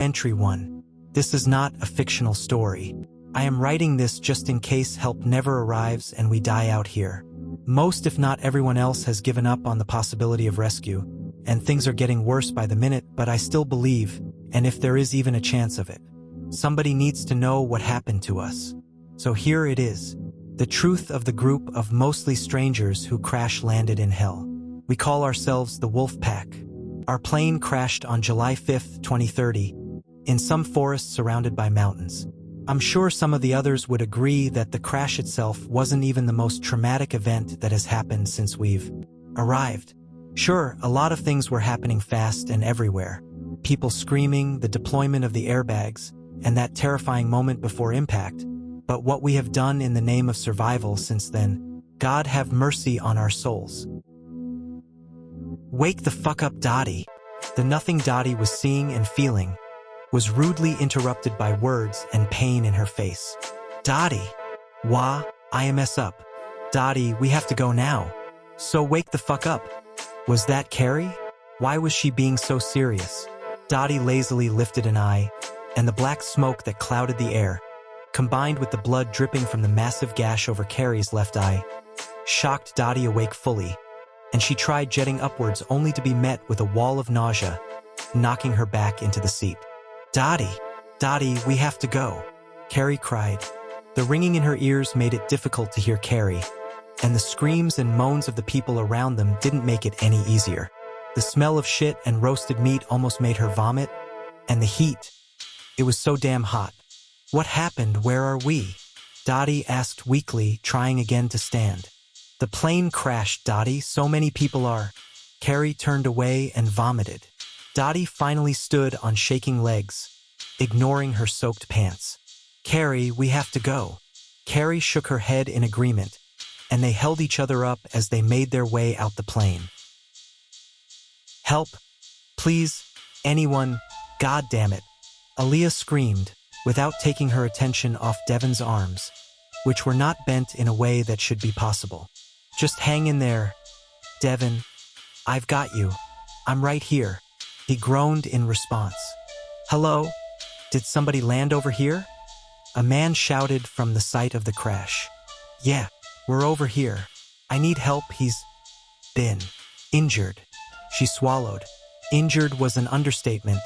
Entry 1. This is not a fictional story. I am writing this just in case help never arrives and we die out here. Most if not everyone else has given up on the possibility of rescue, and things are getting worse by the minute, but I still believe, and if there is even a chance of it, somebody needs to know what happened to us. So here it is. The truth of the group of mostly strangers who crash-landed in hell. We call ourselves the Wolf Pack. Our plane crashed on July 5, 2030, in some forest surrounded by mountains. I'm sure some of the others would agree that the crash itself wasn't even the most traumatic event that has happened since we've arrived. Sure, a lot of things were happening fast and everywhere. People screaming, the deployment of the airbags, and that terrifying moment before impact. But what we have done in the name of survival since then, God have mercy on our souls. Wake the fuck up, Dottie. The nothing Dottie was seeing and feeling was rudely interrupted by words and pain in her face. Dottie. Wah, I mess up. Dottie, we have to go now. So wake the fuck up. Was that Carrie? Why was she being so serious? Dottie lazily lifted an eye, and the black smoke that clouded the air, combined with the blood dripping from the massive gash over Carrie's left eye, shocked Dottie awake fully, and she tried jetting upwards only to be met with a wall of nausea, knocking her back into the seat. Dottie, we have to go, Carrie cried. The ringing in her ears made it difficult to hear Carrie, and the screams and moans of the people around them didn't make it any easier. The smell of shit and roasted meat almost made her vomit, and the heat. It was so damn hot. What happened? Where are we? Dottie asked weakly, trying again to stand. The plane crashed, Dottie, so many people are. Carrie turned away and vomited. Dottie finally stood on shaking legs, ignoring her soaked pants. Carrie, we have to go. Carrie shook her head in agreement, and they held each other up as they made their way out the plane. Help! Please! Anyone! God damn it! Aaliyah screamed, without taking her attention off Devon's arms, which were not bent in a way that should be possible. Just hang in there, Devon. I've got you. I'm right here. He groaned in response. Hello? Did somebody land over here? A man shouted from the site of the crash. Yeah, we're over here. I need help. He's been injured. She swallowed. Injured was an understatement.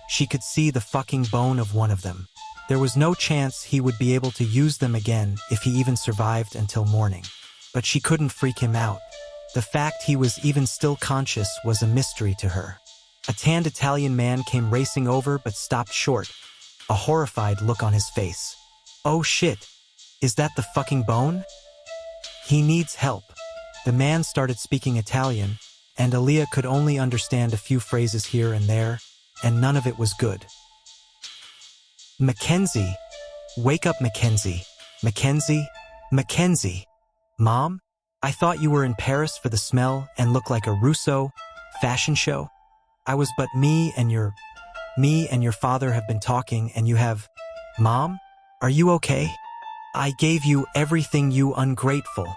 She could see the fucking bone of one of them. There was no chance he would be able to use them again if he even survived until morning. But she couldn't freak him out. The fact he was even still conscious was a mystery to her. A tanned Italian man came racing over but stopped short, a horrified look on his face. Oh shit, is that the fucking bone? He needs help. The man started speaking Italian, and Aaliyah could only understand a few phrases here and there, and none of it was good. Mackenzie. Wake up, Mackenzie. Mackenzie? Mackenzie. Mom? I thought you were in Paris for the smell and looked like a Rousseau fashion show. I was but me and your father have been talking and you have... Mom? Are you okay? I gave you everything, you ungrateful.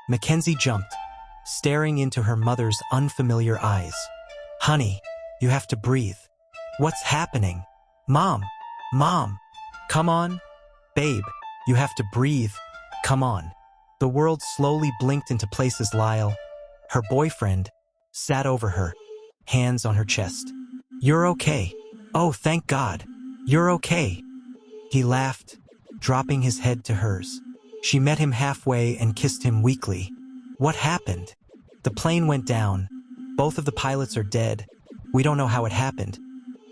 Mackenzie jumped, staring into her mother's unfamiliar eyes. Honey, you have to breathe. What's happening? Mom! Mom! Come on! Babe, you have to breathe. Come on. The world slowly blinked into place as Lyle, her boyfriend, sat over her, hands on her chest. You're okay. Oh, thank God. You're okay. He laughed, dropping his head to hers. She met him halfway and kissed him weakly. What happened? The plane went down. Both of the pilots are dead. We don't know how it happened.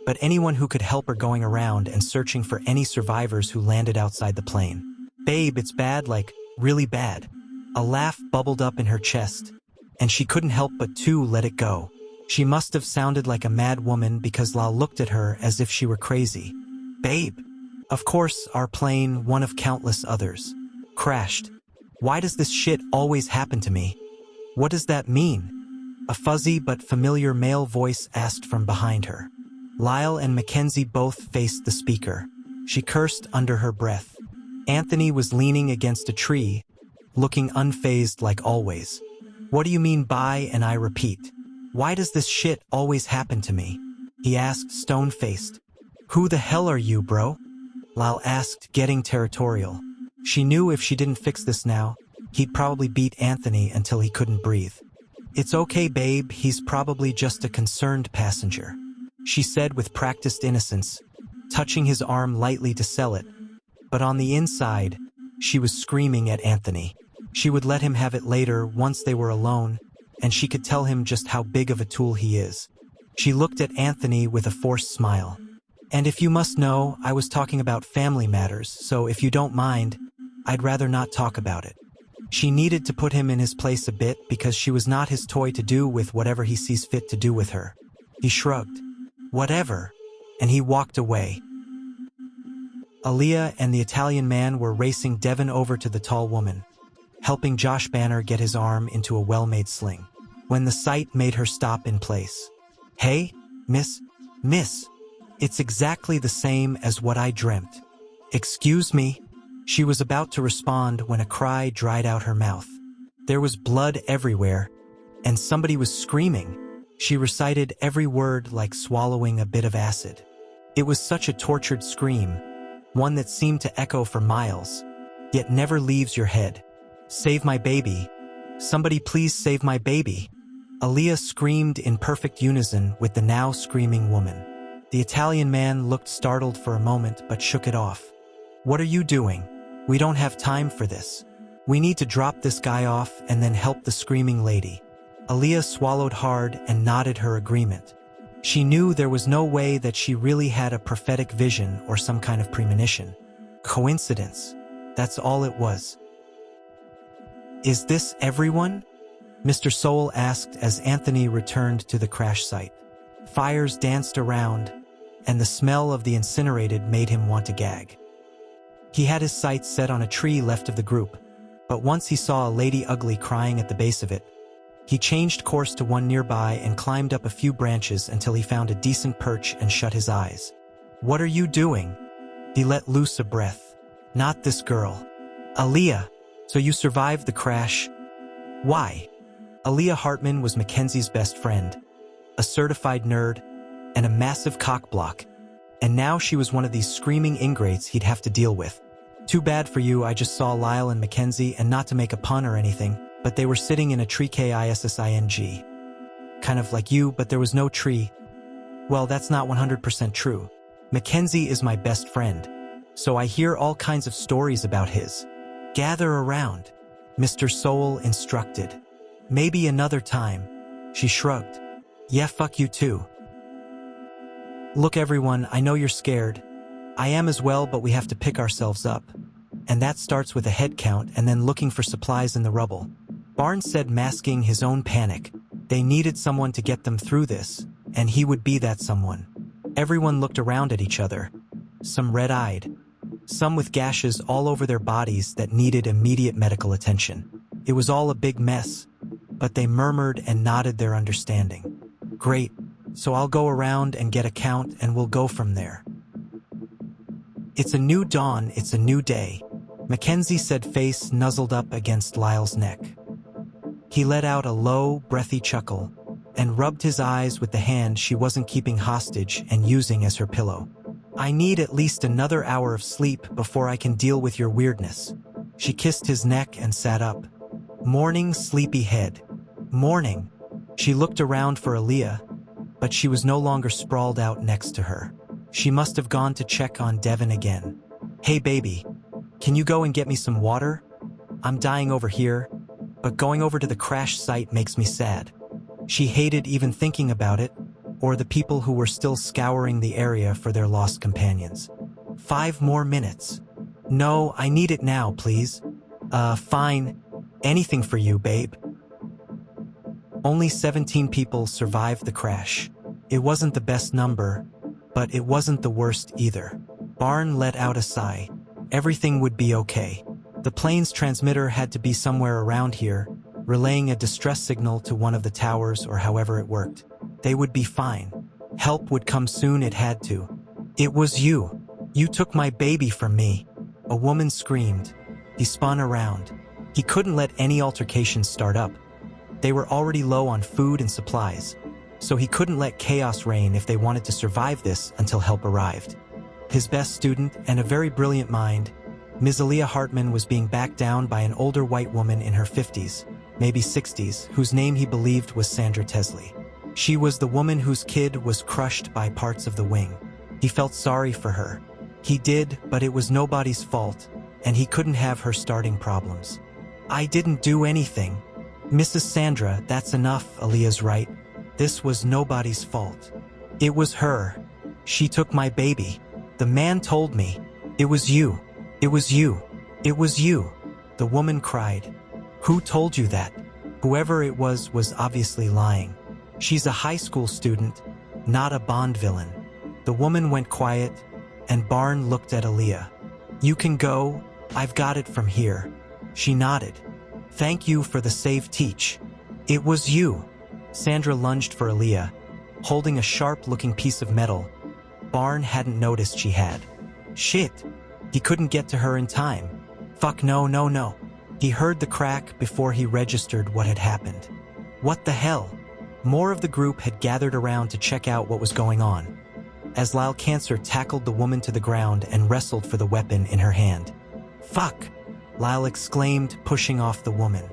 But anyone who could help are going around and searching for any survivors who landed outside the plane. Babe, it's bad, like, really bad. A laugh bubbled up in her chest, and she couldn't help but to let it go. She must have sounded like a mad woman because Lal looked at her as if she were crazy. Babe. Of course, our plane, one of countless others, crashed. Why does this shit always happen to me? What does that mean? A fuzzy but familiar male voice asked from behind her. Lyle and Mackenzie both faced the speaker. She cursed under her breath. Anthony was leaning against a tree, looking unfazed like always. What do you mean by, and I repeat, why does this shit always happen to me? He asked, stone-faced. Who the hell are you, bro? Lyle asked, getting territorial. She knew if she didn't fix this now, he'd probably beat Anthony until he couldn't breathe. It's okay, babe, he's probably just a concerned passenger, she said with practiced innocence, touching his arm lightly to sell it. But on the inside, she was screaming at Anthony. She would let him have it later once they were alone, and she could tell him just how big of a tool he is. She looked at Anthony with a forced smile. And if you must know, I was talking about family matters, so if you don't mind, I'd rather not talk about it. She needed to put him in his place a bit because she was not his toy to do with whatever he sees fit to do with her. He shrugged. Whatever. And he walked away. Aaliyah and the Italian man were racing Devin over to the tall woman, helping Josh Banner get his arm into a well-made sling, when the sight made her stop in place. Hey, miss, it's exactly the same as what I dreamt. Excuse me? She was about to respond when a cry dried out her mouth. There was blood everywhere, and somebody was screaming. She recited every word like swallowing a bit of acid. It was such a tortured scream, one that seemed to echo for miles, yet never leaves your head. Save my baby. Somebody please save my baby. Aaliyah screamed in perfect unison with the now screaming woman. The Italian man looked startled for a moment but shook it off. What are you doing? We don't have time for this. We need to drop this guy off and then help the screaming lady. Aaliyah swallowed hard and nodded her agreement. She knew there was no way that she really had a prophetic vision or some kind of premonition. Coincidence. That's all it was. Is this everyone? Mr. Soul asked as Anthony returned to the crash site. Fires danced around, and the smell of the incinerated made him want to gag. He had his sights set on a tree left of the group, but once he saw a lady ugly crying at the base of it, he changed course to one nearby and climbed up a few branches until he found a decent perch and shut his eyes. What are you doing? He let loose a breath. Not this girl. Aaliyah, so you survived the crash? Why? Aaliyah Hartman was Mackenzie's best friend, a certified nerd, and a massive cockblock. And now she was one of these screaming ingrates he'd have to deal with. Too bad for you, I just saw Lyle and Mackenzie, and not to make a pun or anything, but they were sitting in a tree kissing. Kind of like you, but there was no tree. Well, that's not 100% true. Mackenzie is my best friend, so I hear all kinds of stories about his. Gather around, Mr. Soul instructed. Maybe another time. She shrugged. Yeah, fuck you too. Look everyone, I know you're scared. I am as well, but we have to pick ourselves up. And that starts with a head count and then looking for supplies in the rubble. Barnes said, masking his own panic. They needed someone to get them through this, and he would be that someone. Everyone looked around at each other. Some red-eyed. Some with gashes all over their bodies that needed immediate medical attention. It was all a big mess, but they murmured and nodded their understanding. Great. So I'll go around and get a count and we'll go from there. It's a new dawn, it's a new day, Mackenzie said, face nuzzled up against Lyle's neck. He let out a low, breathy chuckle and rubbed his eyes with the hand she wasn't keeping hostage and using as her pillow. I need at least another hour of sleep before I can deal with your weirdness. She kissed his neck and sat up. Morning, sleepy head. Morning. She looked around for Aaliyah, but she was no longer sprawled out next to her. She must have gone to check on Devin again. Hey baby, can you go and get me some water? I'm dying over here, but going over to the crash site makes me sad. She hated even thinking about it, or the people who were still scouring the area for their lost companions. 5 more minutes. No, I need it now, please. Fine. Anything for you, babe. Only 17 people survived the crash. It wasn't the best number, but it wasn't the worst either. Barn let out a sigh. Everything would be okay. The plane's transmitter had to be somewhere around here, relaying a distress signal to one of the towers or however it worked. They would be fine. Help would come soon, it had to. It was you. You took my baby from me. A woman screamed. He spun around. He couldn't let any altercations start up. They were already low on food and supplies, so he couldn't let chaos reign if they wanted to survive this until help arrived. his best student and a very brilliant mind. Ms. Aaliyah Hartman was being backed down by an older white woman in her 50s, maybe 60s, whose name he believed was Sandra Tesley. She was the woman whose kid was crushed by parts of the wing. He felt sorry for her. He did, but it was nobody's fault, and he couldn't have her starting problems. I didn't do anything. Mrs. Sandra, that's enough, Aaliyah's right. This was nobody's fault. It was her. She took my baby. The man told me. It was you. It was you. It was you. The woman cried. Who told you that? Whoever it was obviously lying. She's a high school student, not a Bond villain. The woman went quiet, and Barn looked at Aaliyah. You can go, I've got it from here. She nodded. Thank you for the save teach. It was you. Sandra lunged for Aaliyah, holding a sharp-looking piece of metal. Barn hadn't noticed she had. Shit. He couldn't get to her in time. Fuck no. He heard the crack before he registered what had happened. What the hell? More of the group had gathered around to check out what was going on, as Lyle Cancer tackled the woman to the ground and wrestled for the weapon in her hand. Fuck! Lyle exclaimed, pushing off the woman.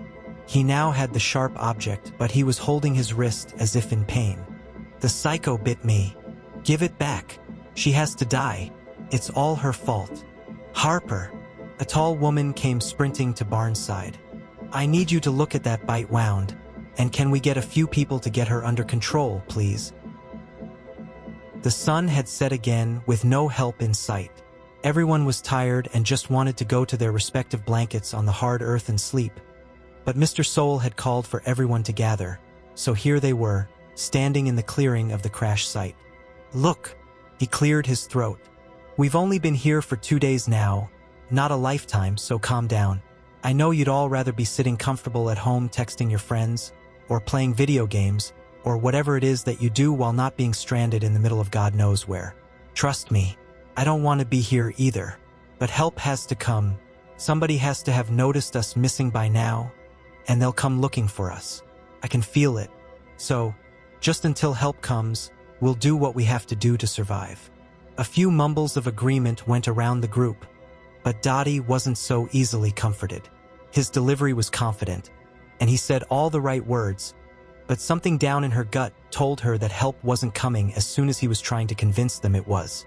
He now had the sharp object, but he was holding his wrist as if in pain. The psycho bit me. Give it back. She has to die. It's all her fault. Harper. A tall woman came sprinting to Barnes' side. I need you to look at that bite wound, and can we get a few people to get her under control, please? The sun had set again with no help in sight. Everyone was tired and just wanted to go to their respective blankets on the hard earth and sleep. But Mr. Soul had called for everyone to gather, so here they were, standing in the clearing of the crash site. Look, he cleared his throat. We've only been here for 2 days now, not a lifetime, so calm down. I know you'd all rather be sitting comfortable at home texting your friends, or playing video games, or whatever it is that you do while not being stranded in the middle of God knows where. Trust me, I don't want to be here either. But help has to come. Somebody has to have noticed us missing by now, and they'll come looking for us. I can feel it. So, just until help comes, we'll do what we have to do to survive. A few mumbles of agreement went around the group, but Dottie wasn't so easily comforted. His delivery was confident, and he said all the right words, but something down in her gut told her that help wasn't coming as soon as he was trying to convince them it was.